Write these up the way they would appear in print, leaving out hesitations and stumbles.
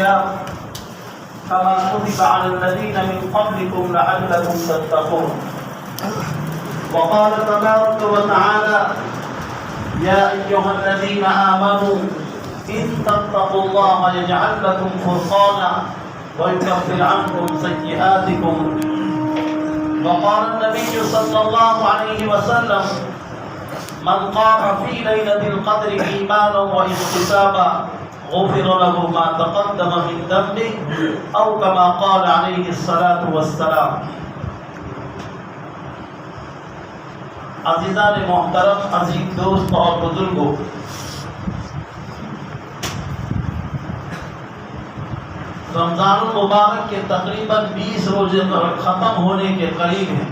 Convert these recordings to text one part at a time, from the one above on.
الصيام كما كتب على الذين من قبلكم لعلكم تتقون. وقال تبارك وتعالى: يا أيها الذين آمنوا إن تتقوا الله يجعل لكم فرقانا ويكفر عنكم سيئاتكم. وقال النبي صلى الله عليه وسلم: من قام في ليلة القدر إيمانا واحتسابا غفر له ما تقدم من ذنبه أو كما قال عليه الصلاة والسلام. عزیزان محترم، عزیز دوست اور بزرگوں، رمضان المبارک کے تقریباً 20 روزے ختم ہونے کے قریب ہیں۔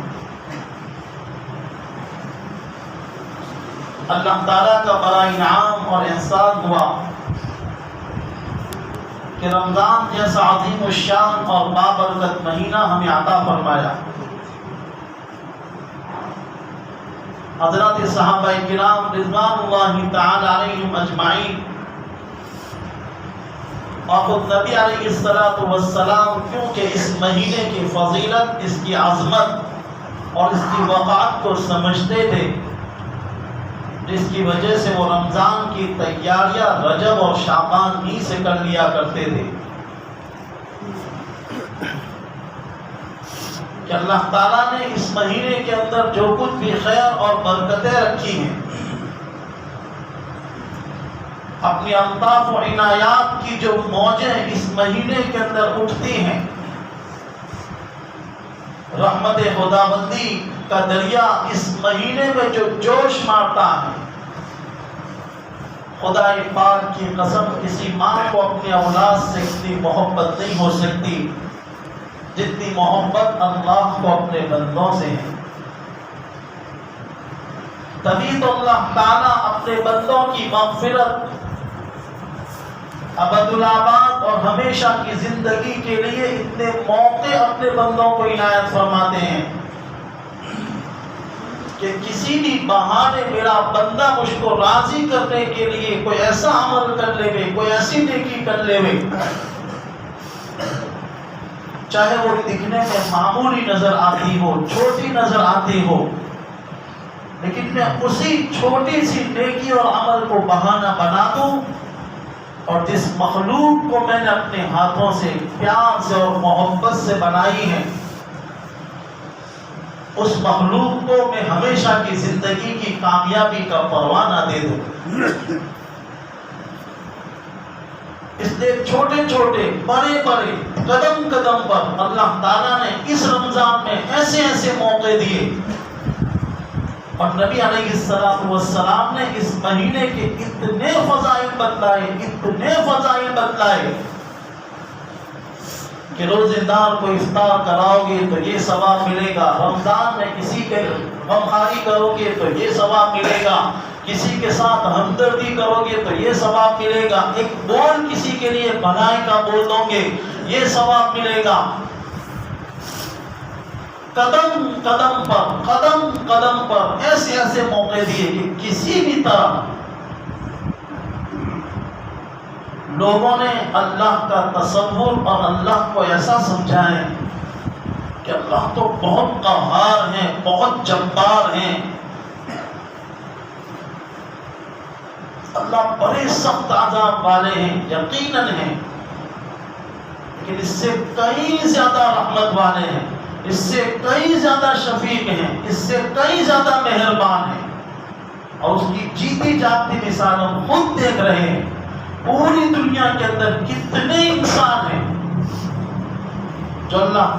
اللہ تعالیٰ کا بڑا انعام اور احسان ہوا کہ رمضان جیسا عظیم الشان اور بابرکت مہینہ ہمیں عطا فرمایا۔ حضرات صحابہ کرام رضوان اللہ تعالی علیہم اجمعین اور خود نبی علیہ السلام کیونکہ اس مہینے کی فضیلت، اس کی عظمت اور اس کی وقعت کو سمجھتے تھے، جس کی وجہ سے وہ رمضان کی تیاریاں رجب اور شعبان ہی سے کر لیا کرتے تھے کہ اللہ تعالیٰ نے اس مہینے کے اندر جو کچھ بھی خیر اور برکتیں رکھی ہیں، اپنی الطاف و عنایات کی جو موجیں اس مہینے کے اندر اٹھتی ہیں، رحمت خداوندی کا دریا اس مہینے میں جو جوش مارتا ہے، خدا پاک کی قسم کسی ماں کو اپنی اولاد سے اتنی محبت نہیں ہو سکتی جتنی محبت اللہ کو اپنے بندوں سے ہے۔ تبھی تو اللہ تعالیٰ اپنے بندوں کی مغفرت، ابد الآباد اور ہمیشہ کی زندگی کے لیے اتنے موقع اپنے بندوں کو عنایت فرماتے ہیں کہ کسی بھی بہانے میرا بندہ مجھ کو راضی کرنے کے لیے کوئی ایسا عمل کر لے، کوئی ایسی نیکی کر لے، چاہے وہ دکھنے میں معمولی نظر آتی ہو، چھوٹی نظر آتی ہو، لیکن میں اسی چھوٹی سی نیکی اور عمل کو بہانہ بنا دوں، اور جس مخلوق کو میں نے اپنے ہاتھوں سے پیار سے اور محبت سے بنائی ہے، اس مخلوق کو میں ہمیشہ کی زندگی کی کامیابی کا پروانہ دے دوں۔ اس لیے چھوٹے چھوٹے بڑے بڑے قدم قدم پر اللہ تعالیٰ نے اس رمضان میں ایسے ایسے موقع دیے، اور نبی علیہ السلام نے اس مہینے کے اتنے فضائل بتلائے کہ روزے دار کو افطار کراؤ گے تو یہ ثواب ملے گا، رمضان میں کسی کے غمخواری کرو گے تو یہ ثواب ملے گا، کسی کے ساتھ ہمدردی کرو گے تو یہ ثواب ملے گا، ایک بول کسی کے لیے بھلائی کا بول دو گے یہ ثواب ملے گا۔ قدم قدم پر ایسے ایسے موقع دیے کہ کسی بھی طرح لوگوں نے اللہ کا تصور اور اللہ کو ایسا سمجھائے کہ اللہ تو بہت قہار ہیں، بہت جبار ہیں، اللہ بڑے سخت عذاب والے ہیں، یقیناً ہیں، لیکن اس سے کئی زیادہ رحمت والے ہیں، اس سے کئی زیادہ شفیق ہیں، اس سے کئی زیادہ مہربان ہیں، اور اس کی جیتی جاگتی مثال ہم خود دیکھ رہے ہیں۔ پوری دنیا کے اندر کتنے انسان ہیں جو اللہ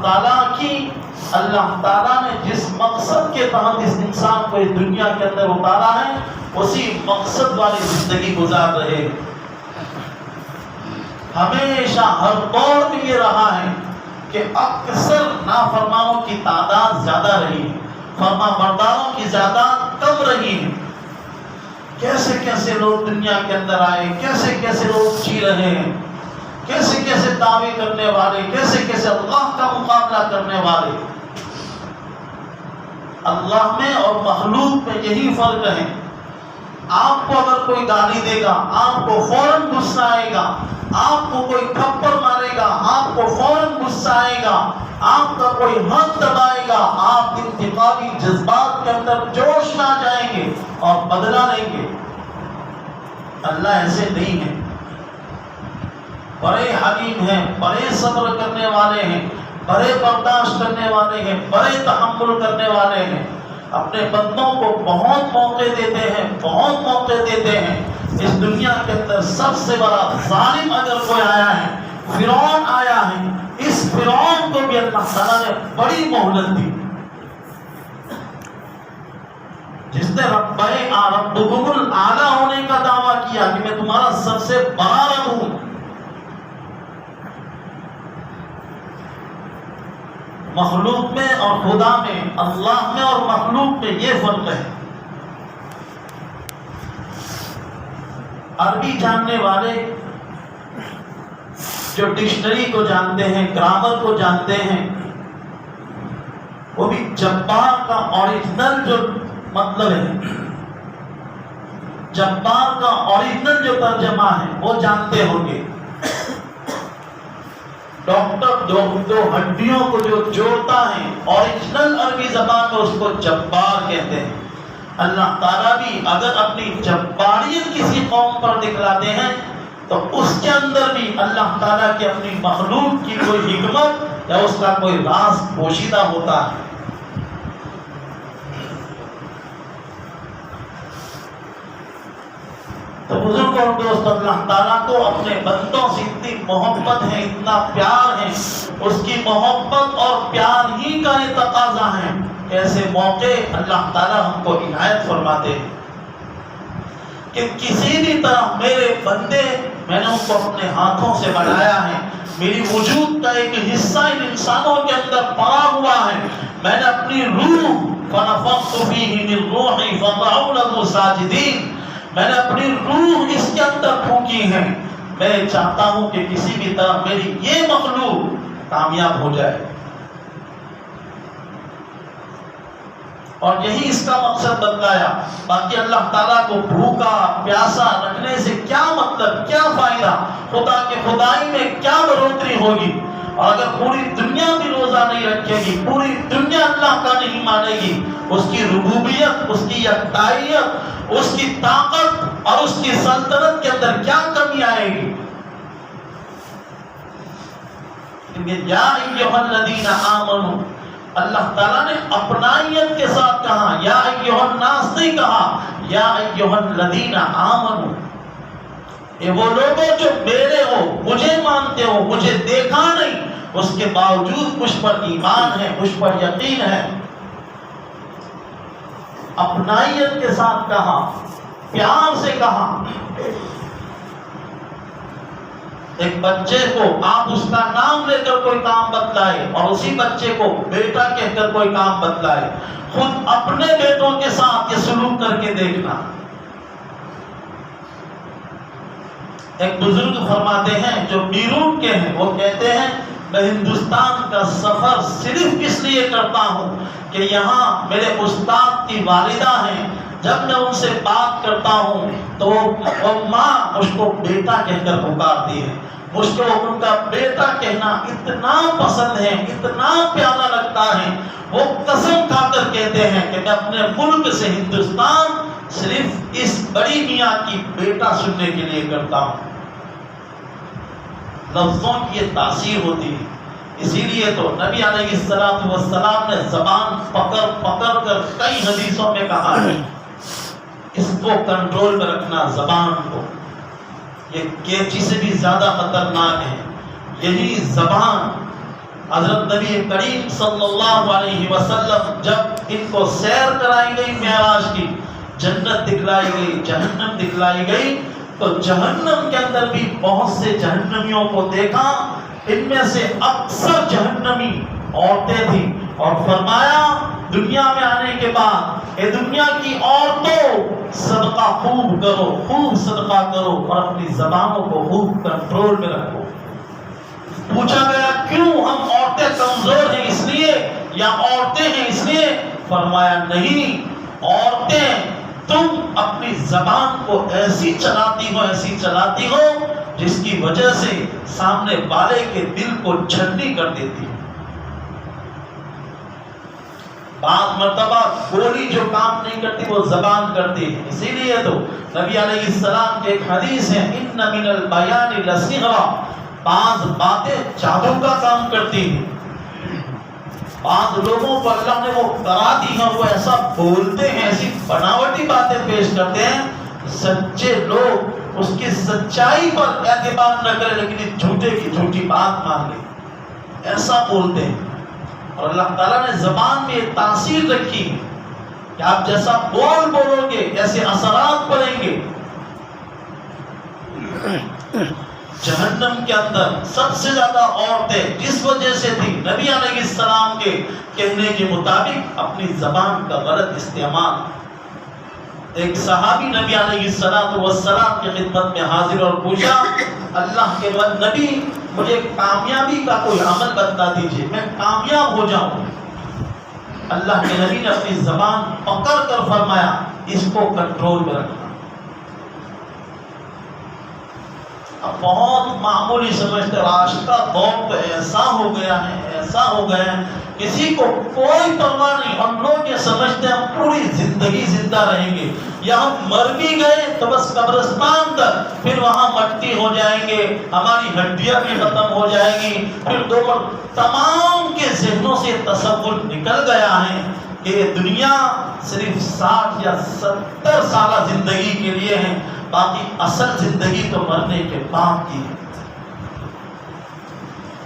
تعالیٰ نے جس مقصد کے تحت اس انسان کو اس دنیا کے اندر اتارا ہے، اسی مقصد والی زندگی گزار رہے ہیں۔ ہمیشہ ہر دور میں یہ رہا ہے کہ اکثر نافرمانوں کی تعداد زیادہ رہی ہے، فرما برداروں کی تعداد کم رہی ہے۔ کیسے کیسے لوگ دنیا کے اندر آئے، کیسے کیسے لوگ جی رہے ہیں، کیسے کیسے دعوے کرنے والے، کیسے کیسے اللہ کا مقابلہ کرنے والے۔ اللہ میں اور مخلوق میں یہی فرق ہے۔ آپ کو اگر کوئی گالی دے گا آپ کو فوراً غصہ آئے گا، آپ کو کوئی تھپڑ مارے گا آپ کو فوراً غصہ آئے گا، آپ کا کوئی ہاتھ دبائے گا، آپ انتقامی جذبات کے اندر جوش میں آ جائیں گے اور بدلہ لیں گے۔ اللہ ایسے نہیں ہے، بڑے حلیم ہیں، بڑے صبر کرنے والے ہیں، بڑے برداشت کرنے والے ہیں، بڑے تحمل کرنے والے ہیں، اپنے بندوں کو بہت موقع دیتے ہیں، بہت موقع دیتے ہیں۔ اس دنیا کے اندر سب سے بڑا ظالم اگر کوئی آیا ہے، فرعون آیا ہے، اس فرعون کو بھی اللہ تعالیٰ نے بڑی مہلت دی، جس نے ربکم الاعلیٰ ہونے کا دعویٰ کیا کہ میں تمہارا سب سے بڑا رب ہوں۔ مخلوق میں اور خدا میں، اللہ میں اور مخلوق میں یہ فرق ہے۔ عربی جاننے والے جو ڈکشنری کو جانتے ہیں، گرامر کو جانتے ہیں، وہ بھی جبار کا اوریجنل جو مطلب ہے، جبار کا اوریجنل جو ترجمہ ہے وہ جانتے ہوں گے۔ ڈاکٹر دو ہڈیوں کو جو جوڑتا ہے، اوریجنل عربی زبان میں اس کو جبار کہتے ہیں۔ اللہ تعالیٰ بھی اگر اپنی جباریت کسی قوم پر دکھلاتے ہیں تو اس کے اندر بھی اللہ تعالیٰ کی اپنی مخلوق کی کوئی حکمت یا اس کا کوئی راز پوشیدہ ہوتا ہے۔ تو بزرگ اور دوست، اللہ تعالیٰ کو اپنے بندوں سے اتنی محبت ہے، اتنا پیار ہے، اس کی محبت اور پیار ہی کا یہ تقاضا ہے کہ ایسے موقع اللہ تعالیٰ ہم کو عنایت فرماتے ہیں کہ کسی بھی طرح میرے بندے، میں نے ان کو اپنے ہاتھوں سے بنایا ہے، میری وجود کا ایک حصہ ان انسانوں کے اندر پڑا ہوا ہے، میں نے اپنی روح فنفخت فیہ من روحی فقعوا لہ ساجدین، میں نے اپنی روح اس کے اندر پھونکی ہے۔ میں چاہتا ہوں کہ کسی بھی طرح میری یہ مخلوق کامیاب ہو جائے، اور یہی اس کا مقصد بتلایا۔ باقی اللہ تعالیٰ کو بھوکا پیاسا رکھنے سے کیا مطلب، کیا فائدہ، خدا کے خدائی میں کیا بڑھوتری ہوگی؟ اور اگر پوری دنیا بھی روزہ نہیں رکھے گی، پوری دنیا اللہ کا نہیں مانے گی، اس کی ربوبیت، اس کی یکتائیت، اس کی طاقت اور اس کی سلطنت کے اندر کیا کمی آئے گی؟ یا ایھا الذین آمنوا، اللہ تعالیٰ نے اپنائیت کے ساتھ کہا، یا ایھا الناس نہیں کہا، یا ایھا الذین آمنوا۔ یہ وہ لوگوں جو میرے ہو، مجھے مانتے ہو، مجھے دیکھا نہیں، اس کے باوجود مجھ پر ایمان ہے، مجھ پر یقین ہے۔ اپنائیت کے ساتھ کہا، پیار سے کہا۔ ایک بچے کو آپ اس کا نام لے کر کوئی کام بتلائے اور اسی بچے کو بیٹا کہہ کر کوئی کام بتلائے، خود اپنے بیٹوں کے ساتھ یہ سلوک کر کے دیکھنا۔ ایک بزرگ فرماتے ہیں جو بیرون کے ہیں، وہ کہتے ہیں میں ہندوستان کا سفر صرف اس لیے کرتا ہوں کہ یہاں میرے استاد کی والدہ ہیں، جب میں ان سے بات کرتا ہوں تو وہ ماں مجھ کو بیٹا کہہ کر پکارتی ہے، مجھ کو ان کا بیٹا کہنا اتنا پسند ہے، اتنا پیارا لگتا ہے، وہ قسم کھا کر کہتے ہیں کہ میں اپنے ملک سے ہندوستان صرف اس بڑی میاں کی بیٹا سننے کے لیے کرتا ہوں۔ لفظوں کی یہ تاثیر ہوتی ہے، اسی لیے تو نبی علیہ السلام نے زبان پکڑ پکڑ کر کئی حدیثوں میں کہا ہے اس کو کنٹرول میں رکھنا، زبان کو، یہ کیچی سے بھی زیادہ خطرناک ہے۔ یہی زبان حضرت نبی کریم صلی اللہ علیہ وسلم جب ان کو سیر کرائی گئی معراج کی، جنت دکھلائی گئی، جہنم دکھلائی گئی، تو جہنم کے اندر بھی بہت سے جہنمیوں کو دیکھا، ان میں سے اکثر جہنمی عورتیں تھیں، اور فرمایا دنیا میں آنے کے بعد اے دنیا کی عورتوں صدقہ خوب کرو، خوب صدقہ کرو، اور اپنی زبانوں کو خوب کنٹرول میں رکھو۔ پوچھا گیا کیوں، ہم عورتیں کمزور ہیں اس لیے یا عورتیں ہیں اس لیے؟ فرمایا نہیں، عورتیں تم اپنی زبان کو ایسی چلاتی ہو جس کی وجہ سے سامنے والے کے دل کو چھلنی کر دیتی ہے۔ بعض مرتبہ گولی جو کام نہیں کرتی وہ زبان کرتی ہے، اسی لیے تو نبی علیہ السلام کے ایک حدیث ہے ان من البیان لسحرا، بعض باتیں جادو کا کام کرتی ہیں۔ بعض لوگوں کو اللہ نے وہ کرا دی ہیں، وہ ایسا بولتے ہیں، ایسی بناوٹی باتیں پیش کرتے ہیں، سچے لوگ اس کی سچائی پر اعتبار نہ کریں لیکن جھوٹے کی جھوٹی بات مان لیں، ایسا بولتے ہیں۔ اور اللہ تعالیٰ نے زبان میں یہ تاثیر رکھی ہے کہ آپ جیسا بولو گے ایسے اثرات پڑیں گے۔ جہنم کے اندر سب سے زیادہ عورتیں جس وجہ سے تھی، نبی علیہ السلام کے کہنے کے مطابق اپنی زبان کا غلط استعمال۔ ایک صحابی نبی علیہ السلام کی خدمت میں حاضر اور پوچھا اللہ کے نبی مجھے کامیابی کا کوئی عمل بتا دیجئے، میں کامیاب ہو جاؤں۔ اللہ کے نبی نے اپنی زبان پکڑ کر فرمایا اس کو کنٹرول میں رکھنا۔ اب بہت معمولی سمجھتے آج کا دور تو ایسا ہو گیا ہے کسی کو کوئی پرواہ نہیں، ہم لوگ یہ سمجھتے ہیں ہم پوری زندگی زندہ رہیں گے یا ہم مر بھی گئے تو بس قبرستان تک، پھر وہاں مٹی ہو جائیں گے، ہماری ہڈیاں بھی ختم ہو جائیں گی، پھر تمام کے ذہنوں سے تصور نکل گیا ہے کہ یہ دنیا صرف 60 یا 70 سالہ زندگی کے لیے ہے، باقی اصل زندگی تو مرنے کے بعد کی ہے۔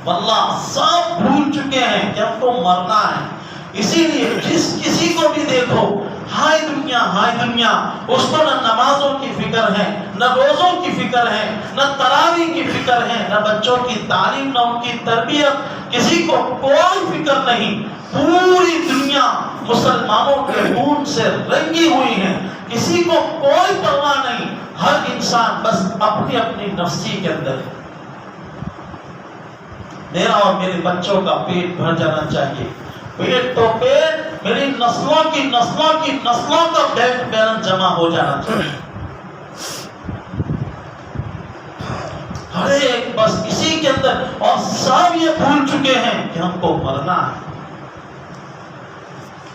واللہ سب بھول چکے ہیں کہ ہم کو مرنا ہے، اسی لیے جس کسی کو بھی دیکھو ہائے دنیا، اس کو نہ نمازوں کی فکر ہے، نہ روزوں کی فکر ہے، نہ تراویح کی فکر ہے، نہ بچوں کی تعلیم، نہ ان کی تربیت، کسی کو کوئی فکر نہیں۔ پوری دنیا مسلمانوں کے خون سے رنگی ہوئی ہے، کسی کو کوئی پرواہ نہیں، ہر انسان بس اپنی اپنی نفسی کے اندر ہے۔ میرا اور میرے بچوں کا پیٹ بھر جانا چاہیے، پیٹ تو پیٹ، میری نسلوں کا بینک بیلنس جمع ہو جانا چاہیے۔ ہر ایک بس اسی کے اندر، اور سب یہ بھول چکے ہیں کہ ہم کو مرنا ہے۔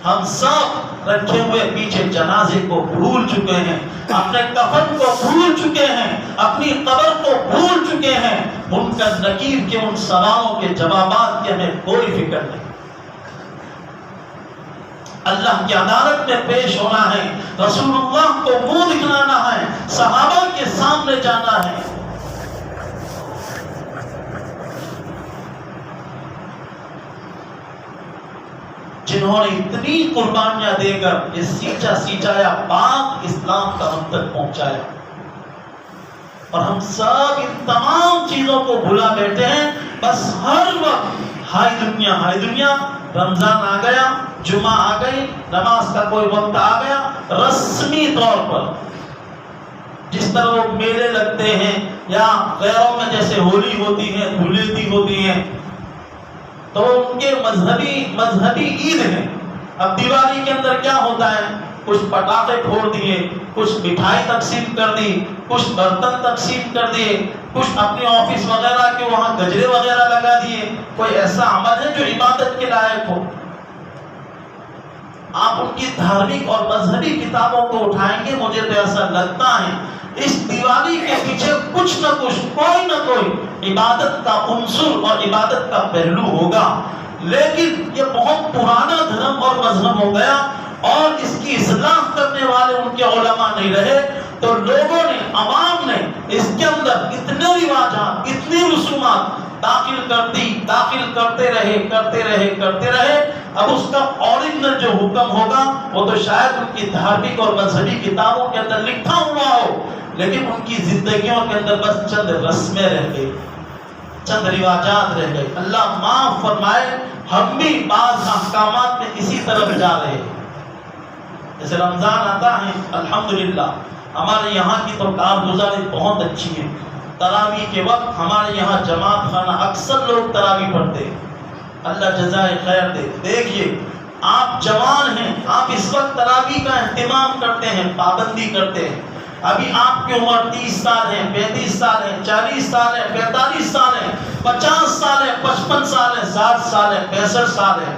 ہم سب رکھے ہوئے پیچھے جنازے کو بھول چکے ہیں، اپنے کفن کو بھول چکے ہیں، اپنی قبر کو بھول چکے ہیں، منکر نکیر کے ان سوالوں کے جوابات کی ہمیں کوئی فکر نہیں۔ اللہ کی عدالت میں پیش ہونا ہے، رسول اللہ کو منہ دکھلانا ہے، صحابہ کے سامنے جانا ہے۔ جنہوں نے اتنی قربانیاں دے کر یہ سیچا پاک اسلام کا ہم تک پہنچایا، اور ہم سب ان تمام چیزوں کو بھلا بیٹھے ہیں، بس ہر وقت ہائے دنیا، رمضان آ گیا، جمعہ آ گئی، نماز کا کوئی وقت آ گیا، رسمی طور پر جس طرح وہ میلے لگتے ہیں یا غیروں میں جیسے ہولی ہوتی ہے، دھولیتی ہوتی ہے، تو ان کے مذہبی عید ہے۔ اب دیوالی کے اندر کیا ہوتا ہے، کچھ پٹاخے پھوڑ دیے، کچھ مٹھائی تقسیم کر دی، کچھ برتن تقسیم کر دیے، کچھ اپنے آفس وغیرہ کے وہاں گجرے وغیرہ لگا دیے۔ کوئی ایسا عمل ہے جو عبادت کے لائق ہو؟ آپ ان کی دھارمک اور مذہبی کتابوں کو اٹھائیں گے، مجھے تو ایسا لگتا ہے اس دیوالی کے پیچھے کچھ نہ کچھ، کوئی نہ کوئی عبادت کا عنصر اور عبادت کا پہلو ہوگا، لیکن یہ بہت پرانا دھرم اور مذہب ہو گیا، اور اس کی اصلاح کرنے والے ان کے علماء نہیں رہے، تو لوگوں نے، عوام نے اس کے اندر اتنے رواجات، اتنی رسومات داخل کرتے رہے۔ اب اس کا اوریجنل جو حکم ہوگا وہ تو شاید ان کی دھارمک اور مذہبی کتابوں کے اندر لکھا ہوا ہو، لیکن ان کی زندگیوں کے اندر بس چند رسمیں رہ گئی، چند رواجات رہ گئے۔ اللہ معاف فرمائے، ہم بھی بعض احکامات میں اسی طرف جا رہے ہیں۔ جیسے رمضان آتا ہے، الحمدللہ ہمارے یہاں کی تو کارگزاری بہت اچھی ہے۔ تراویح کے وقت ہمارے یہاں جماعت خانہ اکثر لوگ تراویح پڑھتے ہیں، اللہ جزائے خیر دے۔ دیکھیے آپ جوان ہیں، آپ اس وقت تراویح کا اہتمام کرتے ہیں، پابندی کرتے ہیں، ابھی آپ کی عمر 30 سال ہے، 35 سال ہے، 40 سال ہے، 45 سال ہے، 50 سال ہے، 55 سال ہے، 60 سال ہے، 65 سال ہے،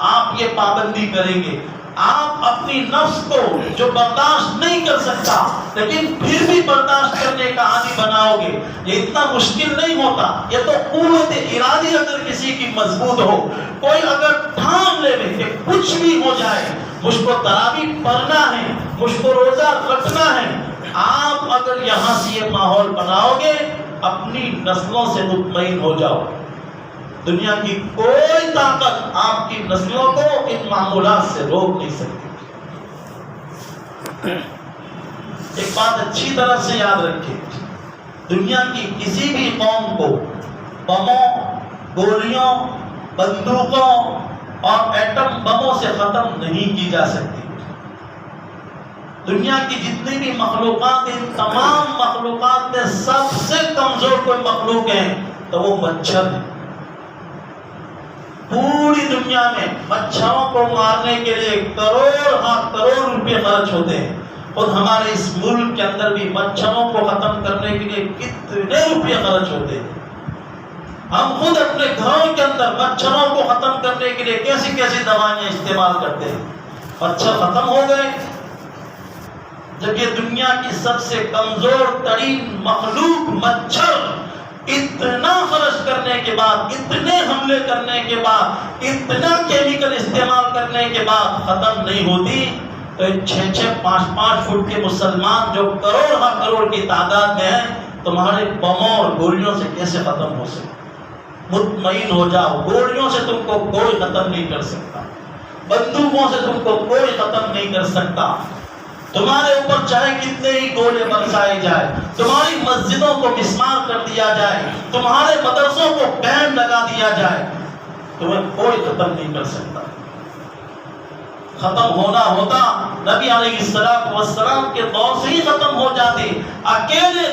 آپ یہ پابندی کریں گے، آپ اپنی نفس کو جو برداشت نہیں کر سکتا لیکن پھر بھی برداشت کرنے کا عادی بناؤ گے، یہ اتنا مشکل نہیں ہوتا، یہ تو قوت ارادی اگر کسی کی مضبوط ہو، کوئی اگر ٹھان لے کہ کچھ بھی ہو جائے مجھ کو تراویح پڑھنا ہے، مجھ کو روزہ رکھنا ہے، آپ اگر یہاں سے یہ ماحول بناؤ گے اپنی نسلوں سے مطمئن ہو جاؤ، دنیا کی کوئی طاقت آپ کی نسلوں کو ان معمولات سے روک نہیں سکتی۔ ایک بات اچھی طرح سے یاد رکھیں، دنیا کی کسی بھی قوم کو بموں، گولیوں، بندوقوں اور ایٹم بموں سے ختم نہیں کی جا سکتی۔ دنیا کی جتنی بھی مخلوقات، ان تمام مخلوقات میں سب سے کمزور کوئی مخلوق ہے تو وہ مچھر ہے۔ پوری دنیا میں مچھروں کو مارنے کے لیے کروڑ روپے خرچ ہوتے ہیں، خود ہمارے اس ملک کے اندر بھی مچھروں کو ختم کرنے کے لیے کتنے روپے خرچ ہوتے ہیں۔ ہم خود اپنے گھروں کے اندر مچھروں کو ختم کرنے کے لیے کیسی کیسی دوائیاں استعمال کرتے ہیں، مچھر ختم ہو گئے جب یہ دنیا کی سب سے کمزور ترین مخلوق مچھر اتنا خرچ کرنے کے بعد، اتنے حملے کرنے کے بعد، اتنا کیمیکل استعمال کرنے کے بعد ختم نہیں ہوتی تو 6-6 5-5 فٹ کے مسلمان جو کروڑ کی تعداد میں ہیں تمہارے بموں اور گولیوں سے کیسے ختم ہو سکتے؟ مطمئن ہو جاؤ، گولیوں سے تم کو کوئی ختم نہیں کر سکتا، بندوقوں سے تم کو کوئی ختم نہیں کر سکتا۔ تمہارے اوپر چاہے کتنے ہی گولے برسائے جائے، تمہاری مسجدوں کو مسمار کر دیا جائے، تمہارے مدرسوں کو بین لگا دیا جائے، تمہیں کوئی ختم نہیں کر سکتا۔ ختم ہونا ہوتا نبی علیہ السلام کے دور سے ہی ختم ہو جاتے، اکیلے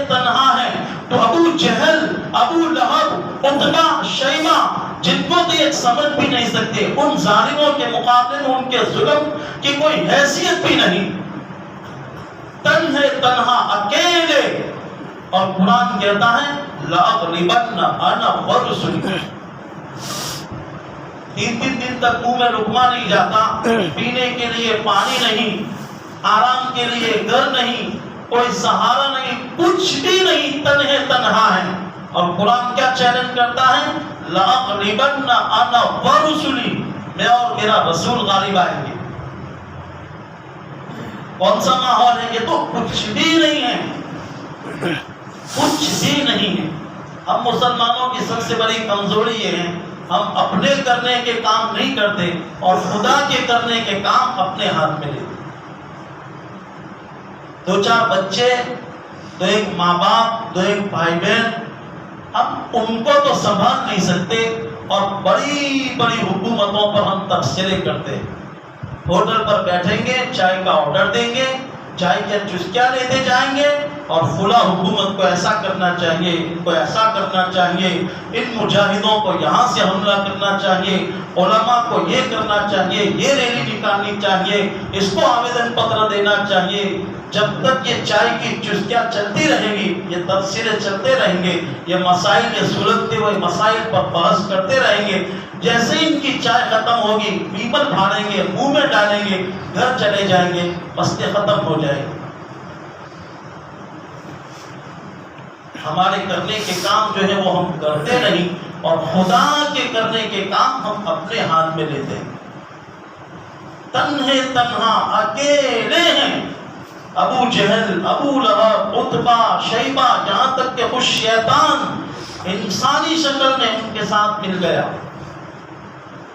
تنہا ہیں تو ابو جہل، ابو لہب، عتبہ، شیبہ جن کو تو یہ سمجھ بھی نہیں سکتے، ان ظالموں کے مقابلے میں ان کے ظلم کی کوئی حیثیت بھی نہیں، تنہا اکیلے، اور قرآن کہتا ہے لَأَغْلِبَنَّ أَنَا وَرُسُلِي، 3 دن تک منہ میں لقمہ نہیں جاتا، پینے کے لیے پانی نہیں، آرام کے لیے گھر نہیں، کوئی سہارا نہیں، کچھ بھی نہیں، تنہا ہے، اور قرآن کیا چیلنج کرتا ہے لَأَغْلِبَنَّ أَنَا وَرُسُلِي، میں اور میرا رسول غالب آئیں گے۔ کون سا ماحول ہے؟ یہ تو کچھ بھی نہیں ہے، کچھ بھی نہیں ہے۔ ہم مسلمانوں کی سب سے بڑی کمزوری یہ ہے، ہم اپنے کرنے کے کام نہیں کرتے اور خدا کے کرنے کے کام اپنے ہاتھ میں لیتے۔ 2-4 بچے، 2-1 ماں باپ، 2-1 بھائی بہن، ہم ان کو تو سنبھال نہیں سکتے اور بڑی حکومتوں پر ہم تبصرے کرتے ہیں۔ ہوٹل پر بیٹھیں گے، چائے کا آرڈر دیں گے، چائے کے چسکیاں لیتے جائیں گے اور فلاں حکومت کو ایسا کرنا چاہیے، ان کو ایسا کرنا چاہیے، ان مجاہدوں کو یہاں سے حملہ کرنا چاہیے، علماء کو یہ کرنا چاہیے، یہ ریلی نکالنی چاہیے، اس کو آویدن پتر دینا چاہیے۔ جب تک یہ چائے کی چسکیاں چلتی رہیں گی، یہ تبصرے چلتے رہیں گے، یہ مسائل، یہ سلگتے ہوئے مسائل پر بحث کرتے رہیں گے، جیسے ان کی چائے ختم ہوگی پیپل پھاڑیں گے، منہ میں ڈالیں گے، گھر چلے جائیں گے، مسئلے ختم ہو جائیں گے۔ ہمارے کرنے کے کام جو ہے وہ ہم کرتے نہیں اور خدا کے کرنے کے کام ہم اپنے ہاتھ میں لیتے ہیں۔ تنہا اکیلے ہیں، ابو جہل، ابو لہب، عتبہ، شیبہ، جہاں تک کہ خود شیطان انسانی شکل میں ان کے ساتھ مل گیا،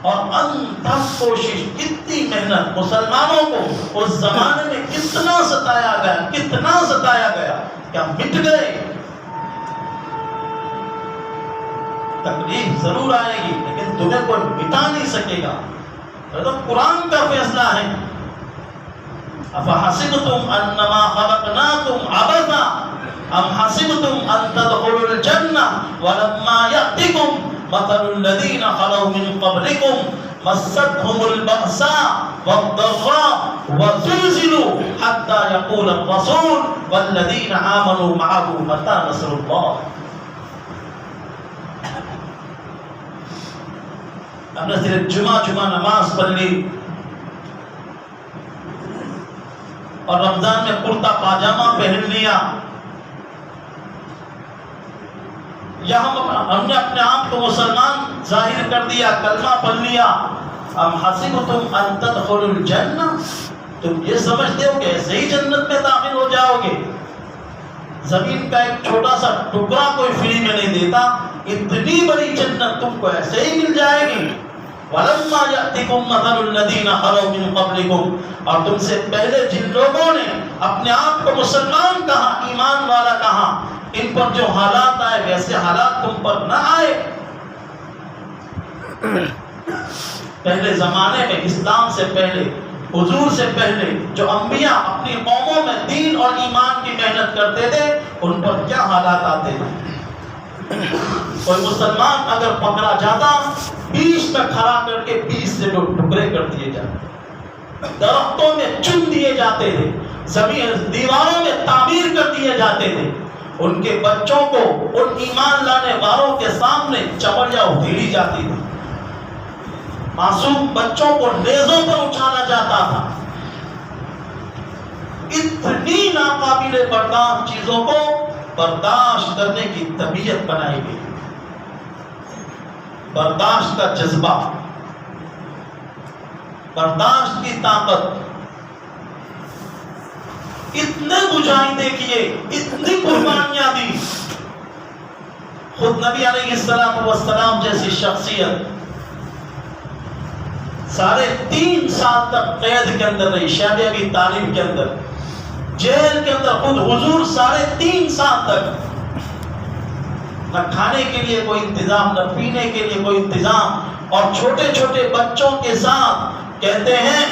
اور انتھک کوشش، کتنی محنت، مسلمانوں کو اس زمانے میں کتنا ستایا گیا، کیا مٹ گئے؟ تکلیف ضرور آئے گی لیکن تمہیں کوئی مٹا نہیں سکے گا، تو قرآن کا فیصلہ ہے۔ افحسبتم انما خلقناکم عبثا ام حسبتم ان تدخلوا الجنہ ولما یأتکم مثل الذین خلوا من قبلکم مستهم البأساء والضراء وزلزلوا حتى يقول الرسول والذين آمنوا معه متى نصر الله. ہم نے صرف جمعہ نماز پڑھ لی اور رمضان میں کرتا پاجامہ پہن لیا، یا ہم نے اپنے آپ کو مسلمان ظاہر کر دیا، کلمہ پڑھ لیا. ام حسبتم ان تدخلوا الجنہ، تم یہ سمجھتے ہو کہ ایسے ہی جنت میں داخل ہو جاؤ گے؟ زمین کا ایک چھوٹا سا ٹکڑا کوئی فری میں نہیں دیتا، اتنی بڑی جنت تم کو ایسے ہی مل جائے گی. وَلَمَّا يَأْتِكُمْ مَثَلُ الَّذِينَ خَلَوْا مِن قَبْلِكُمْ، اور تم سے پہلے جن لوگوں نے اپنے آپ کو مسلمان کہا، ایمان والا کہا، ان پر جو حالات آئے ویسے حالات تم پر نہ آئے. پہلے زمانے میں اسلام سے پہلے، حضور سے پہلے جو انبیاء اپنی قوموں میں دین اور ایمان کی محنت کرتے تھے، ان پر کیا حالات آتے تھے؟ کوئی مسلمان اگر پکڑا جاتا، 20 میں کھڑا کر کے 20 سے دو ٹکڑے کر دیے جاتے، درختوں میں چن دیے جاتے تھے، زمین دیواروں میں تعمیر کر دیے جاتے تھے. ان کے بچوں کو ان ایمان لانے والوں کے سامنے چمڑیاں ادھیڑی جاتی تھی، معصوم بچوں کو نیزوں پر اچھالا جاتا تھا. اتنی ناقابل برداشت چیزوں کو برداشت کرنے کی طبیعت بنائی گئی، برداشت کا جذبہ، برداشت کی طاقت. اتنے مجاہدے کیے، اتنی قربانیاں دی. خود نبی علیہ السلام جیسی شخصیت 3.5 سال تک قید کے اندر رہی، شیب ابی طالب کے اندر، جیل کے اندر. خود حضور 3.5 سال تک نہ کھانے کے لیے کوئی انتظام، نہ پینے کے لیے کوئی انتظام، اور چھوٹے چھوٹے بچوں کے ساتھ کہتے ہیں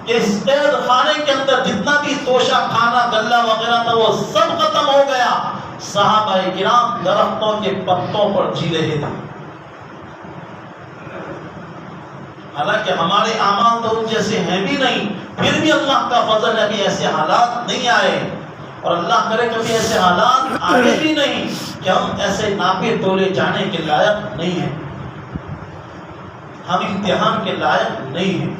کہ اس قید خانے کے اندر جتنا بھی توشہ کھانا غلہ وغیرہ تھا وہ سب ختم ہو گیا. صحابہ کرام درختوں کے پتوں پر جی رہے تھے. حالانکہ ہمارے اعمال تو ان جیسے ہیں بھی نہیں، پھر بھی اللہ کا فضل ہے کہ ایسے حالات نہیں آئے، اور اللہ کرے کبھی ایسے حالات آئے بھی نہیں کہ ہم ایسے ناپے تولے جانے کے لائق نہیں ہیں، ہم امتحان کے لائق نہیں ہیں.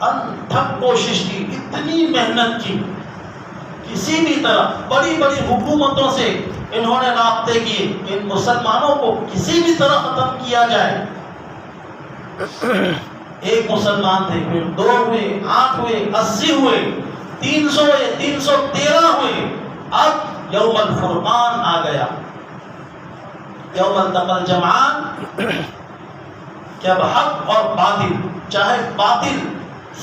انتھک کوشش کی، اتنی محنت کی، کسی بھی طرح بڑی بڑی حکومتوں سے انہوں نے رابطے کیے کہ ان مسلمانوں کو کسی بھی طرح ختم کیا جائے. 1 مسلمان تھے، پھر 2 ہوئے، 8 ہوئے، 80 ہوئے، 300 ہوئے، 313 ہوئے. اب یوم الفرقان آ گیا، یوم التقى الجمعان، کہ اب حق اور باطل، چاہے باطل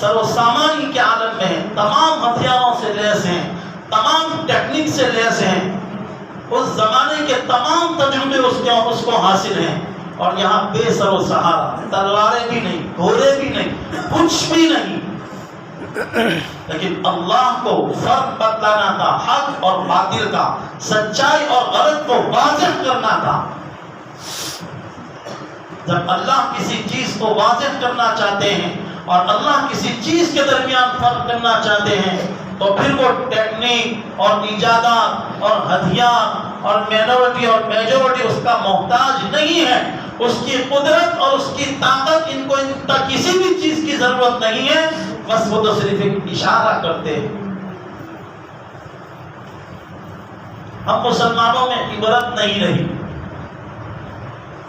سر و سامانی کے عالم میں ہیں، تمام ہتھیاروں سے لیس ہیں، تمام ٹیکنیک سے لیس ہیں، اس زمانے کے تمام تجربے اس کو حاصل ہیں، اور یہاں بے سر و سہارا، تلواریں بھی نہیں، گھوڑے بھی نہیں، کچھ بھی نہیں. لیکن اللہ کو فرق بتلانا تھا، حق اور باطل کا، سچائی اور غلط کو واضح کرنا تھا. جب اللہ کسی چیز کو واضح کرنا چاہتے ہیں اور اللہ کسی چیز کے درمیان فرق کرنا چاہتے ہیں، تو پھر وہ ٹیکنیک اور ایجادات اور ہتھیار اور مینورٹی اور میجورٹی اس کا محتاج نہیں ہے. اس کی قدرت اور اس کی طاقت ان کو کسی بھی چیز کی ضرورت نہیں ہے، بس وہ تو صرف ایک اشارہ کرتے ہیں. ہم مسلمانوں میں عبرت نہیں رہی،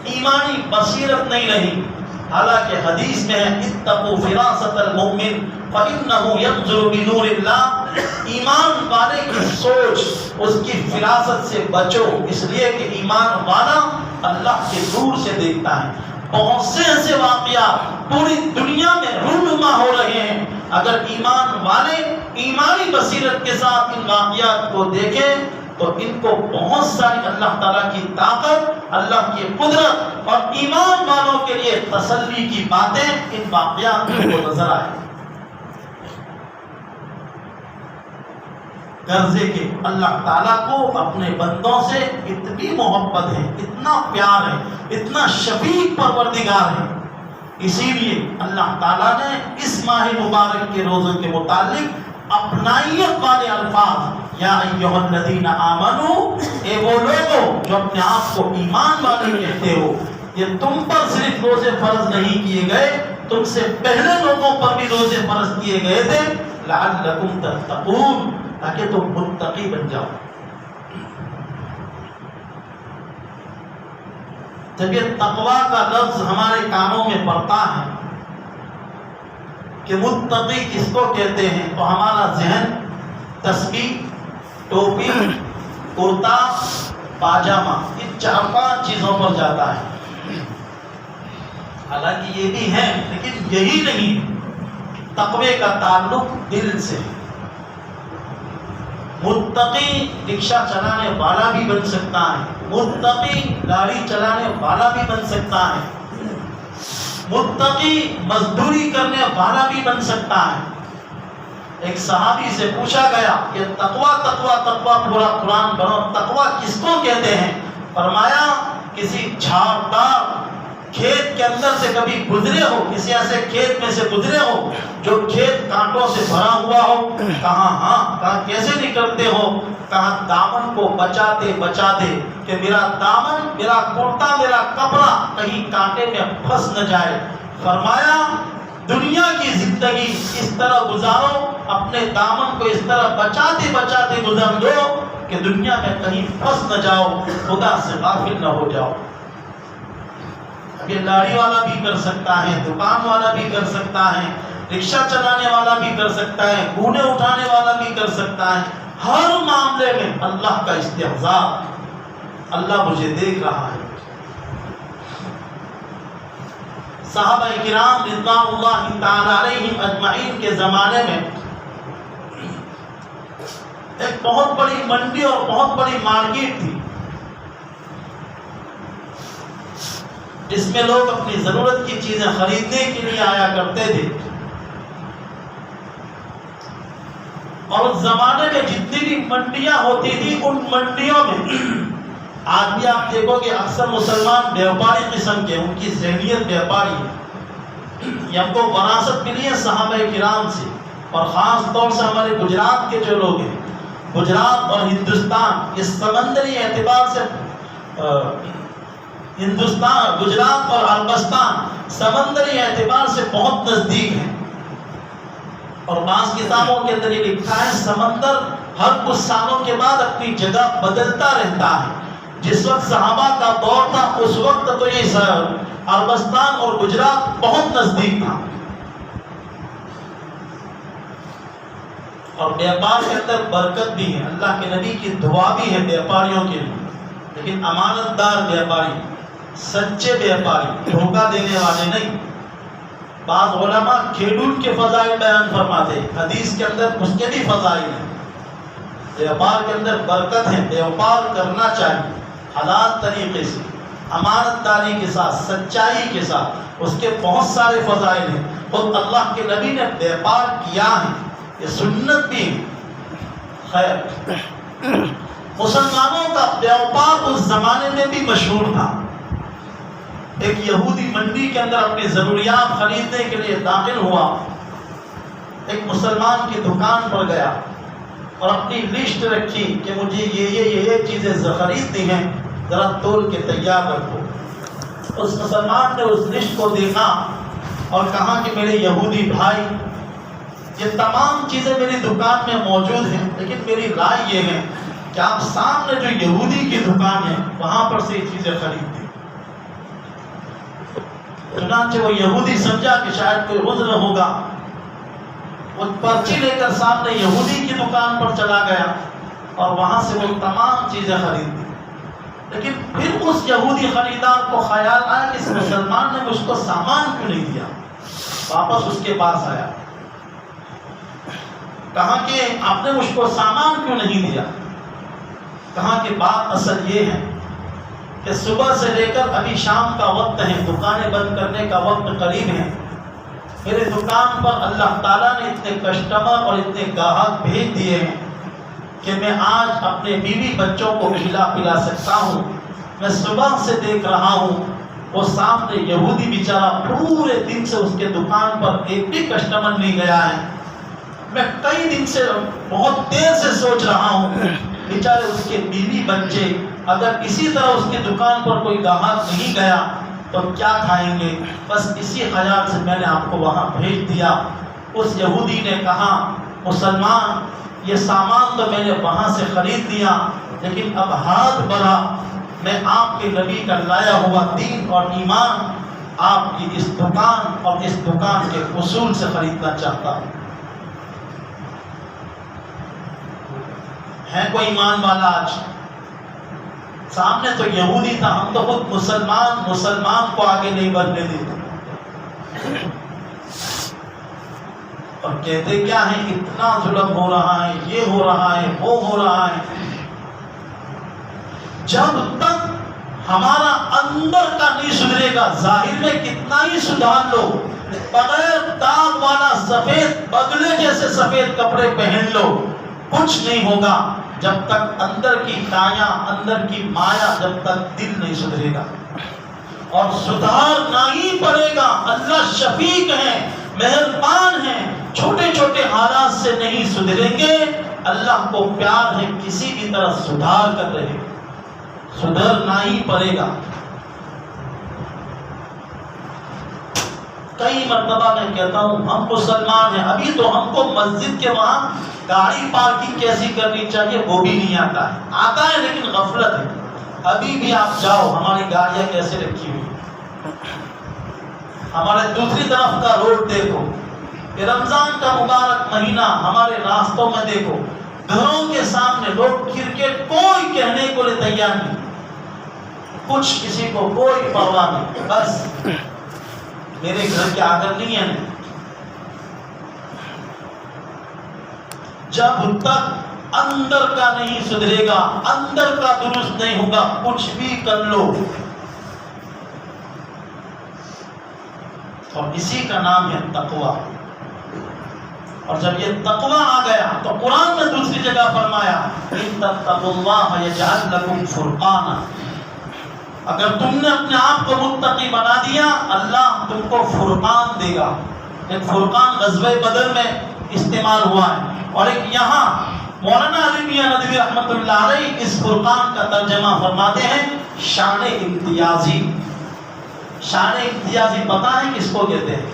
ایمانی بصیرت نہیں رہی. حالانکہ حدیث میں ہے اتقوا فراست المؤمن فإنه ينظر بنور اللہ. ایمان والے کی سوچ، اس کی فراست سے بچو، اس لیے کہ ایمان والا اللہ کے نور سے دیکھتا ہے. بہت سے ایسے واقعات پوری دنیا میں رونما ہو رہے ہیں. اگر ایمان والے ایمانی بصیرت کے ساتھ ان واقعات کو دیکھیں تو ان کو بہت ساری اللہ تعالیٰ کی طاقت، اللہ کی قدرت اور ایمان والوں کے لیے تسلی کی باتیں ان واقعات کو نظر آئے. غرضے کے اللہ تعالیٰ کو اپنے بندوں سے اتنی محبت ہے، اتنا پیار ہے، اتنا شفیق پروردگار ہے، اسی لیے اللہ تعالیٰ نے اس ماہ مبارک کے روزوں کے متعلق اپنائیت والے الفاظ، یا ایھا الذین آمنو، اے وہ لوگوں جو اپنے آپ کو ایمان والے کہتے ہو، یہ تم پر صرف روزے فرض نہیں کیے گئے، تم سے پہلے لوگوں پر بھی روزے فرض کیے گئے تھے، لعلکم تتقون، تاکہ تم متقی بن جاؤ۔ جب یہ تقویٰ کا لفظ ہمارے کانوں میں پڑتا ہے کہ متقی کس کو کہتے ہیں، تو ہمارا ذہن تسبیح، ٹوپی، کرتا، پاجامہ، ان 4-5 چیزوں پر جاتا ہے۔ حالانکہ یہ بھی ہے، لیکن یہی نہیں، تقوی کا تعلق دل سے۔ متقی رکشہ چلانے والا بھی بن سکتا ہے، متقی گاڑی چلانے والا بھی بن سکتا ہے، متقی مزدوری کرنے والا بھی بن سکتا ہے۔ ایک صحابی سے پوچھا گیا کہ تقویٰ تقویٰ تقویٰ پورا قرآن پڑھو، تقویٰ کس کو کہتے ہیں؟ فرمایا کسی جھاڑدار کھیت کے اندر سے کبھی گزرے ہو، کسی ایسے کھیت میں سے گزرے ہو جو کھیت کانٹوں سے بھرا ہوا ہو، کہاں کیسے نکلتے ہو، کہاں دامن کو بچاتے بچاتے کہ میرا دامن، میرا کرتا، میرا کپڑا کہیں کانٹے میں پھنس نہ جائے۔ فرمایا دنیا کی زندگی اس طرح گزارو، اپنے دامن کو اس طرح بچاتے بچاتے گزار دو کہ دنیا میں کہیں پھنس نہ جاؤ، خدا سے غافل نہ ہو جاؤ۔ یہ لاڑی والا بھی کر سکتا ہے، دکان والا بھی کر سکتا ہے، رکشہ چلانے والا بھی کر سکتا ہے، گونے اٹھانے والا بھی کر سکتا ہے۔ ہر معاملے میں اللہ کا استحضار، اللہ مجھے دیکھ رہا ہے۔ صحابہ کرام رضوان اللہ تعالی علیہم اجمعین کے زمانے میں ایک بہت بڑی منڈی اور بہت بڑی مارکیٹ تھی، جس میں لوگ اپنی ضرورت کی چیزیں خریدنے کے لیے آیا کرتے تھے۔ اور اس زمانے میں جتنی بھی منڈیاں ہوتی تھی، ان منڈیوں میں آج بھی آپ دیکھو کہ اکثر مسلمان بیوپاری قسم کے، ان کی ذہنیت بیوپاری ہے۔ یہ ہم کو وراثت ملی ہے صحابہ کرام سے، اور خاص طور سے ہمارے گجرات کے جو لوگ ہیں، گجرات اور ہندوستان اس سمندری اعتبار سے ہندوستان، گجرات اور عربستان سمندری اعتبار سے بہت نزدیک ہیں، اور بعض کتابوں کے اندر یہ لکھا ہے سمندر ہر کچھ سالوں کے بعد اپنی جگہ بدلتا رہتا ہے۔ جس وقت صحابہ کا دور تھا اس وقت تو یہ عربستان اور گجرات بہت نزدیک تھا، اور بیوپار کے اندر برکت بھی ہے، اللہ کے نبی کی دعا بھی ہے بیوپاریوں کے لیے، لیکن امانت دار بیوپاری، سچے بیوپاری، دھوکہ دینے والے نہیں۔ بعض علماء کھیڈول کے فضائل بیان فرماتے ہیں، حدیث کے اندر اس کے بھی فضائل ہیں۔ بیوپار کے اندر برکت ہے، بیوپار کرنا چاہیے حلال طریقے سے، امانت داری کے ساتھ، سچائی کے ساتھ، اس کے بہت سارے فضائل ہیں۔ خود اللہ کے نبی نے بیوپار کیا ہے، یہ سنت بھی ہے۔ خیر، مسلمانوں کا بیوپار اس زمانے میں بھی مشہور تھا۔ ایک یہودی منڈی کے اندر اپنی ضروریات خریدنے کے لیے داخل ہوا، ایک مسلمان کی دکان پر گیا اور اپنی لسٹ رکھی کہ مجھے یہ چیزیں خریدنی ہیں، ذرا تول کے تیار رکھو۔ اس مسلمان نے اس لسٹ کو دیکھا اور کہا کہ میرے یہودی بھائی، یہ تمام چیزیں میری دکان میں موجود ہیں، لیکن میری رائے یہ ہے کہ آپ سامنے جو یہودی کی دکان ہے وہاں پر سے یہ چیزیں خرید دیں۔ چنانچہ وہ یہودی سمجھا کہ شاید کوئی عذر ہوگا، وہ پرچی لے کر سامنے یہودی کی دکان پر چلا گیا اور وہاں سے وہ تمام چیزیں خرید دی۔ لیکن پھر اس یہودی خریدار کو خیال آیا کہ اس مسلمان نے مجھ کو سامان کیوں نہیں دیا۔ واپس اس کے پاس آیا، کہا کہ آپ نے مجھ کو سامان کیوں نہیں دیا؟ کہا کہ بات اصل یہ ہے کہ صبح سے لے کر ابھی شام کا وقت ہے، دکانیں بند کرنے کا وقت قریب ہے، میرے دکان پر اللہ تعالیٰ نے اتنے کسٹمر اور اتنے گاہک بھیج دیے ہیں کہ میں آج اپنے بیوی بچوں کو کھلا پلا سکتا ہوں. میں صبح سے دیکھ رہا ہوں وہ سامنے یہودی بیچارہ پورے دن سے اس کے دکان پر ایک بھی کسٹمر نہیں گیا ہے. میں کئی دن سے بہت دیر سے سوچ رہا ہوں بیچارے اس کے بیوی بچے اگر اسی طرح اس کی دکان پر کوئی گاہک نہیں گیا تو کیا کھائیں گے. بس اسی خیال سے میں نے آپ کو وہاں بھیج دیا. اس یہودی نے کہا مسلمان یہ سامان تو میں نے وہاں سے خرید لیا لیکن اب ہاتھ بڑھا میں آپ کے نبی کا لایا ہوا دین اور ایمان آپ کی اس دکان اور اس دکان کے اصول سے خریدنا چاہتا ہوں. ہے کوئی ایمان والا آج؟ سامنے تو یہودی تھا, ہم تو خود مسلمان کو آگے نہیں بڑھنے دیتے اور کہتے کیا ہے اتنا ظلم ہو رہا ہے, یہ ہو رہا ہے, وہ ہو رہا ہے. جب تک ہمارا اندر کا نہیں سدھرے گا, ظاہر میں کتنا ہی سدھار لو, بغیر داغ والا سفید بگلے جیسے سفید کپڑے پہن لو, کچھ نہیں ہوگا جب تک اندر کی کایا, اندر کی مایا, جب تک دل نہیں سدھرے گا. اور سدھارنا ہی پڑے گا. اللہ شفیق ہے, مہربان ہے, چھوٹے چھوٹے حالات سے نہیں سدھریں گے. اللہ کو پیار ہے, کسی بھی طرح سدھار کر رہے, سدھرنا ہی پڑے گا. کئی مرتبہ میں کہتا ہوں ہم مسلمان ہیں, ابھی تو ہم کو مسجد کے وہاں گاڑی پارکنگ کیسی کرنی چاہیے وہ بھی نہیں آتا ہے. آتا ہے لیکن غفلت ہے. ابھی بھی آپ جاؤ ہماری گاڑیاں کیسے رکھی ہوئی, ہمارے دوسری طرف کا روڈ دیکھو, یہ رمضان کا مبارک مہینہ ہمارے راستوں میں دیکھو, گھروں کے سامنے لوگ کرکٹ کوئی کہنے کو لیے تیار نہیں, کچھ کسی کو کوئی پرواہ نہیں, بس میرے گھر کے آگے نہیں ہے. جب تک اندر کا نہیں سدھرے گا, اندر کا درست نہیں ہوگا, کچھ بھی کر لو. اور اسی کا نام ہے تقویٰ. اور جب یہ تقویٰ آ گیا تو قرآن نے دوسری جگہ فرمایا ان تتقوا اللہ یجعل لکم فرقانا, اگر تم نے اپنے آپ کو متقی بنا دیا اللہ تم کو فرقان دے گا. ایک فرقان غزوہ بدر میں استعمال ہوا ہے, اور ایک یہاں مولانا علی میاں ندوی رحمۃ اللہ علیہ اس فرقان کا ترجمہ فرماتے ہیں شان امتیازی. شان امتیازی پتہ ہے کس کو کہتے ہیں؟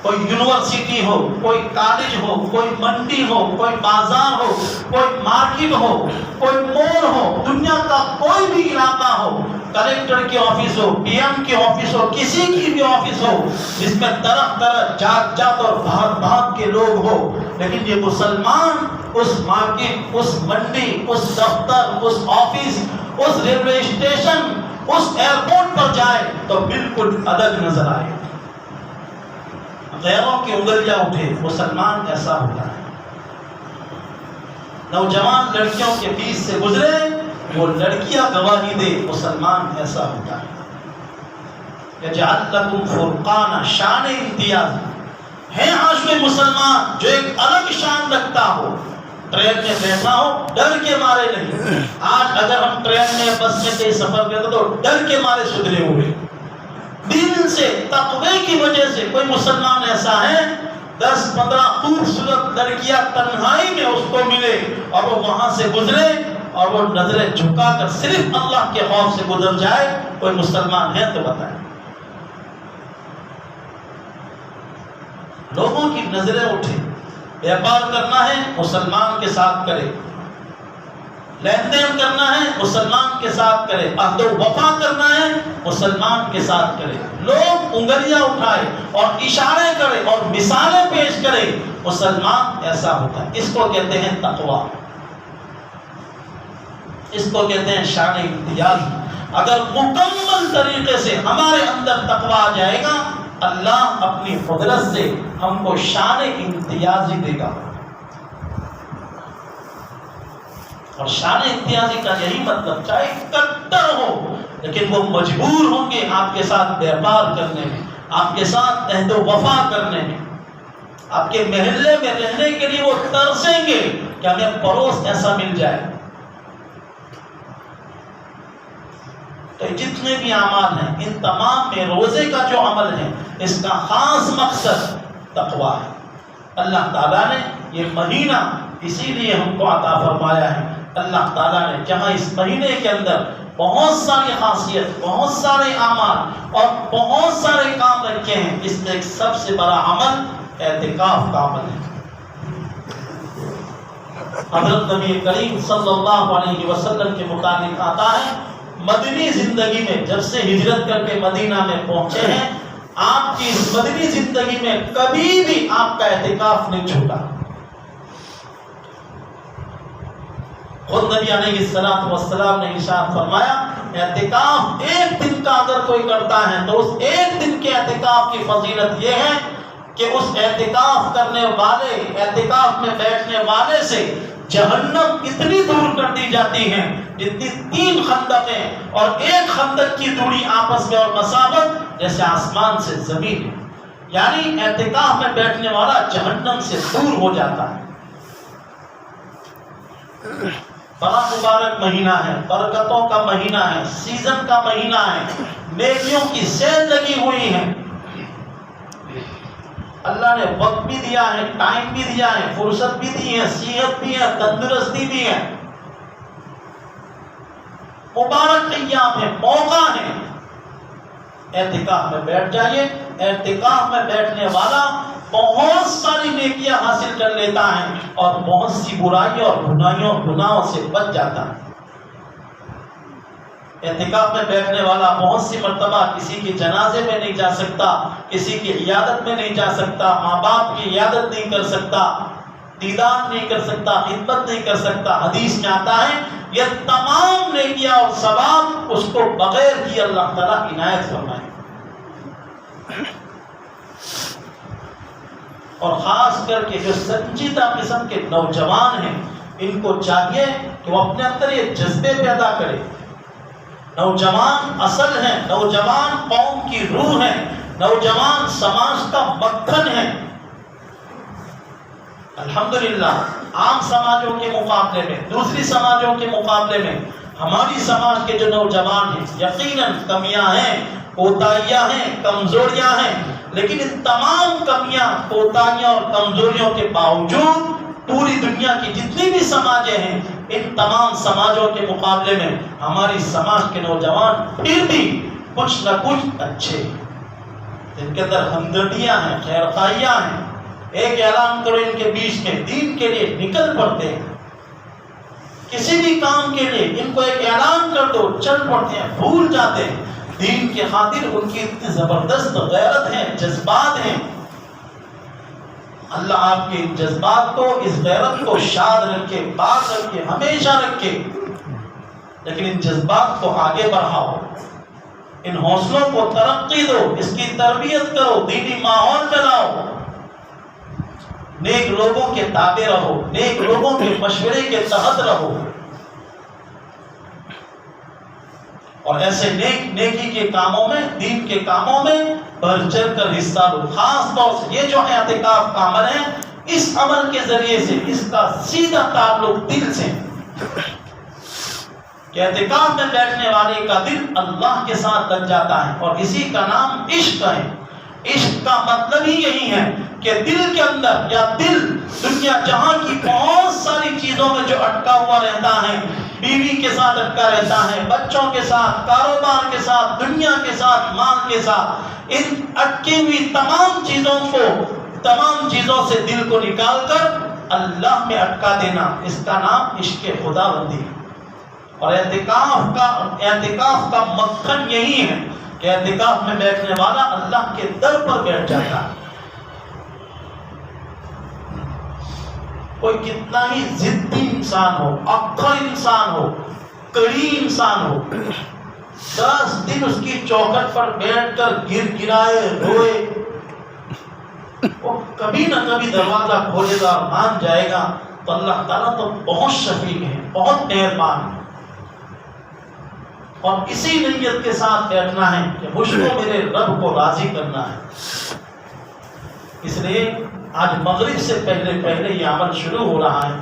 کوئی یونیورسٹی ہو, کوئی کالج ہو, کوئی منڈی ہو, کوئی بازار ہو, کوئی مارکیٹ ہو, کوئی مول ہو, دنیا کا کوئی بھی علاقہ ہو, کلیکٹر کی آفس ہو, پی ایم کی آفس ہو, کسی کی بھی آفس ہو جس میں طرح طرح جات جات اور بھات کے لوگ ہو, لیکن یہ مسلمان اس مارکیٹ, اس منڈی, اس دفتر, اس آفس, اس ریلوے اسٹیشن, اس ایئرپورٹ پر جائے تو بالکل الگ نظر آئے, غیروں کی انگلیاں اٹھے. مسلمان ایسا ہوتا ہے. نوجوان لڑکیوں کے بیچ سے گزرے وہ لڑکیاں گواہی دے, مسلمان ایسا ہوتا ہے. یجعل لکم فرقانا, شان امتیاز ہے. آج کوئی مسلمان جو ایک الگ شان رکھتا ہو, ٹرین میں بیٹھا ہو ڈر کے مارے نہیں. آج اگر ہم ٹرین میں بس میں کہیں سفر کرتے تو ڈر کے مارے سدھرے ہوئے. دین سے تقوی کی وجہ سے کوئی مسلمان ایسا ہے 10-15 خوبصورت لڑکیاں تنہائی میں اس کو ملے اور وہ وہاں سے گزرے اور وہ نظریں جھکا کر صرف اللہ کے خوف سے گزر جائے, کوئی مسلمان ہے تو بتائیں. لوگوں کی نظریں اٹھے. بیپار کرنا ہے مسلمان کے ساتھ کرے, لین دین کرنا ہے مسلمان کے ساتھ کرے, عہد و وفا کرنا ہے مسلمان کے ساتھ کرے. لوگ انگلیاں اٹھائے اور اشارے کرے اور مثالیں پیش کرے, مسلمان ایسا ہوتا ہے. اس کو کہتے ہیں تقویٰ, اس کو کہتے ہیں شان امتیاز. اگر مکمل طریقے سے ہمارے اندر تقویٰ آ جائے گا اللہ اپنی قدرت سے ہم کو شان امتیازی دے گا. اور شان امتیازی کا یہی مطلب چاہے کٹر ہو لیکن وہ مجبور ہوں گے آپ کے ساتھ بیپار کرنے میں, آپ کے ساتھ عہد و وفا کرنے میں. آپ کے محلے میں رہنے کے لیے وہ ترسیں گے کہ ہمیں پڑوس ایسا مل جائے. تو جتنے بھی اعمال ہیں ان تمام میں روزے کا جو عمل ہے اس کا خاص مقصد تقویٰ ہے. اللہ تعالیٰ نے یہ مہینہ اسی لیے ہم کو عطا فرمایا ہے. اللہ تعالیٰ نے جہاں اس مہینے کے اندر بہت ساری خاصیت، بہت سارے اعمال اور بہت سارے کام رکھے ہیں، اس میں ایک سب سے بڑا عمل اعتکاف کا عمل ہے. حضرت نبی کریم صلی اللہ علیہ وسلم کے متعلق آتا ہے مدنی زندگی میں جب سے ہجرت کر کے مدینہ میں پہنچے ہیں، آپ کی اس مدنی زندگی میں کبھی بھی آپ کا اعتکاف نہیں چھوٹا. خود نبی علیہ السلام نے ارشاد فرمایا اعتکاف ایک دن کا اگر کوئی کرتا ہے تو اس ایک دن کے اعتکاف کی فضیلت یہ ہے کہ اس اعتکاف کرنے والے، اعتکاف میں بیٹھنے والے سے جہنم اتنی دور کر دی جاتی ہے جتنی 3 خندقیں اور 1 خندق کی دوری آپس میں اور مسافت جیسے آسمان سے زمین ہے. یعنی اعتکاف میں بیٹھنے والا جہنم سے دور ہو جاتا ہے. بڑا مبارک مہینہ ہے، برکتوں کا مہینہ ہے، سیزن کا مہینہ ہے، نیکیوں کی سیل لگی ہوئی ہے. اللہ نے وقت بھی دیا ہے، ٹائم بھی دیا ہے، فرصت بھی دی ہے، صحت بھی ہے، تندرستی بھی ہے. مبارک ایام ہے، موقع ہے. اعتکاف میں بیٹھ جائیے. اعتکاف میں بیٹھنے والا بہت ساری نیکیاں حاصل کر لیتا ہے اور بہت سی برائیوں اور گناہوں سے بچ جاتا ہے. اعتکاف میں بیٹھنے والا بہت سی مرتبہ کسی کے جنازے میں نہیں جا سکتا، کسی کی عیادت میں نہیں جا سکتا، ماں باپ کی عیادت نہیں کر سکتا، دیدار نہیں کر سکتا، خدمت نہیں کر سکتا. حدیث میں آتا ہے یہ تمام نیکیاں اور ثواب اس کو بغیر کی اللہ تعالیٰ عنایت فرمائے. اور خاص کر کے جو سنجیدہ قسم کے نوجوان ہیں ان کو چاہیے کہ وہ اپنے اندر یہ جذبے پیدا کرے. نوجوان اصل ہیں، نوجوان قوم کی روح ہیں، نوجوان سماج کا مکھن ہے. الحمدللہ عام سماجوں کے مقابلے میں، دوسری سماجوں کے مقابلے میں ہماری سماج کے جو نوجوان ہیں یقیناً کمیاں ہیں، کوتاہیاں ہیں، کمزوریاں ہیں، لیکن ان تمام کمیاں، کوتاہیاں اور کمزوریوں کے باوجود پوری دنیا کی جتنی بھی سماجیں ہیں ان تمام سماجوں کے مقابلے میں ہماری سماج کے نوجوان پھر بھی کچھ نہ کچھ اچھے ہیں، جن کے اندر ہمدردیاں ہیں، خیرخواہیاں ہیں. ایک اعلان کرو ان کے بیچ میں، دین کے لیے نکل پڑتے ہیں. کسی بھی کام کے لیے ان کو ایک اعلان کر دو، چل پڑتے ہیں، بھول جاتے ہیں. دین کی خاطر ان کی اتنی زبردست غیرت ہے، جذبات ہیں. اللہ آپ کے ان جذبات کو، اس غیرت کو شاد رکھے، پاک رکھے، ہمیشہ رکھے. لیکن ان جذبات کو آگے بڑھاؤ، ان حوصلوں کو ترقی دو، اس کی تربیت کرو، دینی ماحول بناؤ. نیک لوگوں کے تابع رہو، نیک لوگوں کے مشورے کے تحت رہو اور ایسے نیکی کے کاموں میں، دین کے کاموں میں بڑھ چڑھ کر حصہ لو. خاص طور سے یہ جو اعتکاف کا عمل ہے، اس عمل کے ذریعے سے اس کا سیدھا تعلق دل سے، کہ اعتکاف میں بیٹھنے والے کا دل اللہ کے ساتھ لگ جاتا ہے اور اسی کا نام عشق ہے. عشق کا مطلب ہی یہی ہے کہ دل کے اندر، یا دل دنیا جہاں کی بہت ساری چیزوں میں جو اٹکا ہوا رہتا ہے، بیوی کے ساتھ اٹکا رہتا ہے، بچوں کے ساتھ، کاروبار کے ساتھ، دنیا کے ساتھ، مال کے ساتھ، ان اٹکی ہوئی تمام چیزوں سے دل کو نکال کر اللہ میں اٹکا دینا، اس کا نام عشق خدا بندی ہے. اور اعتکاف کا مکھن یہی ہے کہ اعتکاف میں بیٹھنے والا اللہ کے در پر بیٹھ جاتا ہے. کوئی کتنا ہی ضدی انسان ہو، اکڑ انسان ہو، کڑی انسان ہو، 10 دن اس کی چوکھٹ پر بیٹھ کر گر گرائے، روئے، وہ کبھی نہ کبھی دروازہ کھولے گا، مان جائے گا. تو اللہ تعالیٰ تو بہت شفیق ہے، بہت مہربان ہے. اور اسی نیت کے ساتھ بیٹھنا ہے کہ مجھ کو میرے رب کو راضی کرنا ہے. اس لیے آج مغرب سے پہلے یہ عمل شروع ہو رہا ہے.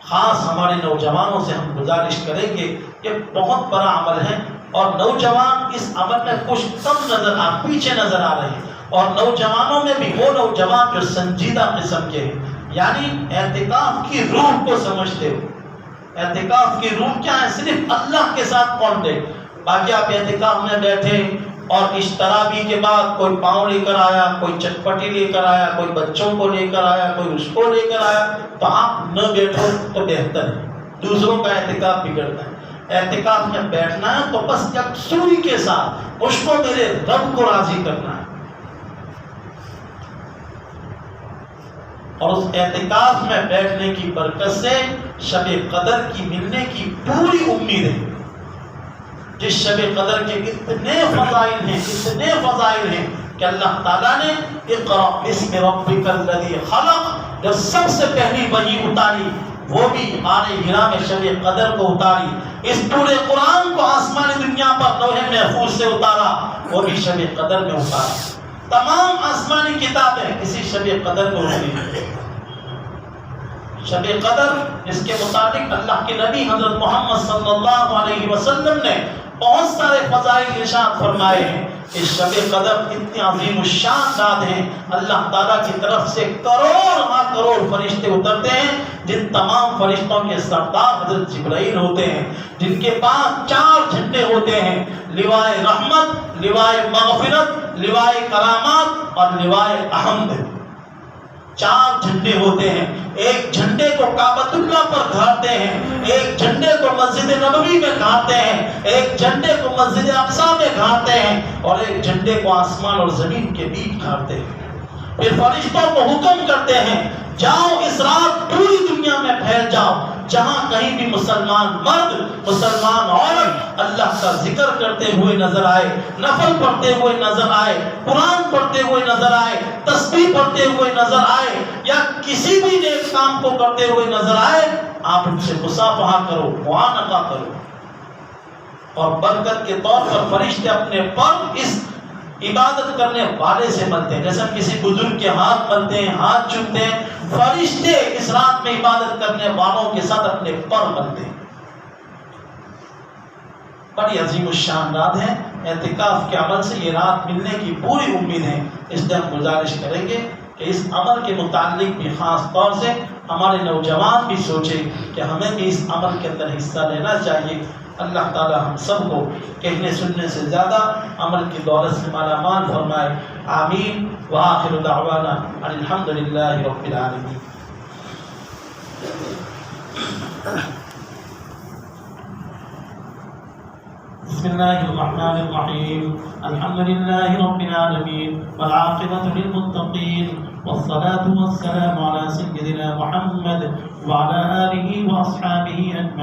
خاص ہمارے نوجوانوں سے ہم گزارش کریں گے کہ بہت بڑا عمل ہے، اور نوجوان اس عمل میں کچھ کم پیچھے نظر آ رہے ہیں. اور نوجوانوں میں بھی وہ نوجوان جو سنجیدہ قسم کے ہیں، یعنی اعتکاف کی روح کو سمجھتے ہو. اعتکاف کی روح کیا ہے؟ صرف اللہ کے ساتھ کانٹیکٹ. باقی آپ اعتکاف میں بیٹھے اور اس تراویح کے بعد کوئی پاؤں لے کر آیا، کوئی چٹپٹی لے کر آیا، کوئی بچوں کو لے کر آیا، کوئی اس کو لے کر آیا، تو آپ نہ بیٹھو تو بہتر ہے. دوسروں کا اعتکاف بگڑتا ہے. اعتکاف میں بیٹھنا ہے تو بس یکسوئی کے ساتھ اس کو میرے رب کو راضی کرنا ہے. اور اس اعتکاف میں بیٹھنے کی برکت سے شب قدر کی ملنے کی پوری امید ہے. جس شب قدر کے اتنے فضائل ہیں کہ اللہ تعالیٰ نے اقرأ باسم ربک الذی خلق جو سب سے پہلی وحی اتاری، وہ بھی غار حرا میں شب قدر کو اتاری. اس پورے قرآن کو آسمانی دنیا پر لوح محفوظ سے اتارا، وہ بھی شب قدر میں اتارا. تمام آسمانی کتابیں اسی شب قدر کو اتری. شب قدر اس کے مطابق اللہ کے نبی حضرت محمد صلی اللہ علیہ وسلم نے بہت سارے فضائل ارشاد فرمائے ہیں. اس شب قدر اتنی عظیم الشان رات ہے، اللہ تعالیٰ کی طرف سے کروڑ فرشتے اترتے ہیں، جن تمام فرشتوں کے سردار حضرت جبرائیل ہوتے ہیں، جن کے پاس 4 جھنڈے ہوتے ہیں: لوائے رحمت، لوائے مغفرت، لوائے کرامات اور لوائے احمد. 4 جھنڈے ہوتے ہیں. ایک جھنڈے کو کعبۃ اللہ پر گھارتے ہیں، ایک جھنڈے کو مسجد نبوی میں گھارتے ہیں، ایک جھنڈے کو مسجد اقصی میں گھارتے ہیں، اور ایک جھنڈے کو آسمان اور زمین کے بیچ گھارتے ہیں. پھر فرشتوں کو حکم کرتے ہیں، جاؤ اس رات پوری دنیا میں پھیل جاؤ، جہاں کہیں بھی مسلمان مرد، مسلمان عورت اللہ کا ذکر کرتے ہوئے نظر آئے، نفل پڑھتے ہوئے نظر آئے، قرآن پڑھتے ہوئے نظر آئے، تسبیح پڑھتے ہوئے نظر آئے، یا کسی بھی نیک کام کو کرتے ہوئے نظر آئے، آپ ان سے مصافحہ کرو، معانقہ کرو. اور برکت کے طور پر فرشتے اپنے پر اس عبادت کرنے والے سے ملتے ہیں. جیسے ہم کسی بزرگ کے ہاتھ ملتے ہیں، ہاتھ چومتے ہیں، فرشتے اس رات میں عبادت کرنے والوں کے ساتھ اپنے پر ملتے ہیں. بڑی عظیم الشان رات ہے. اعتکاف کے عمل سے یہ رات ملنے کی پوری امید ہے. اس لیے ہم گزارش کریں گے کہ اس عمل کے متعلق بھی خاص طور سے ہمارے نوجوان بھی سوچیں کہ ہمیں بھی اس عمل کے اندر حصہ لینا چاہیے. اللہ تعالی ہم سب کو کہنے سننے سے زیادہ عمل کی دولت سے مالا مال فرمائے. آمین. وآخر دعوانا ان الحمد للہ رب العالمین. بسم اللہ الرحمن الرحیم. الحمد للہ رب العالمین والعاقبۃ للمتقین والصلاة والسلام علی سیدنا محمد وعلی آلہ واصحابہ اجمعین.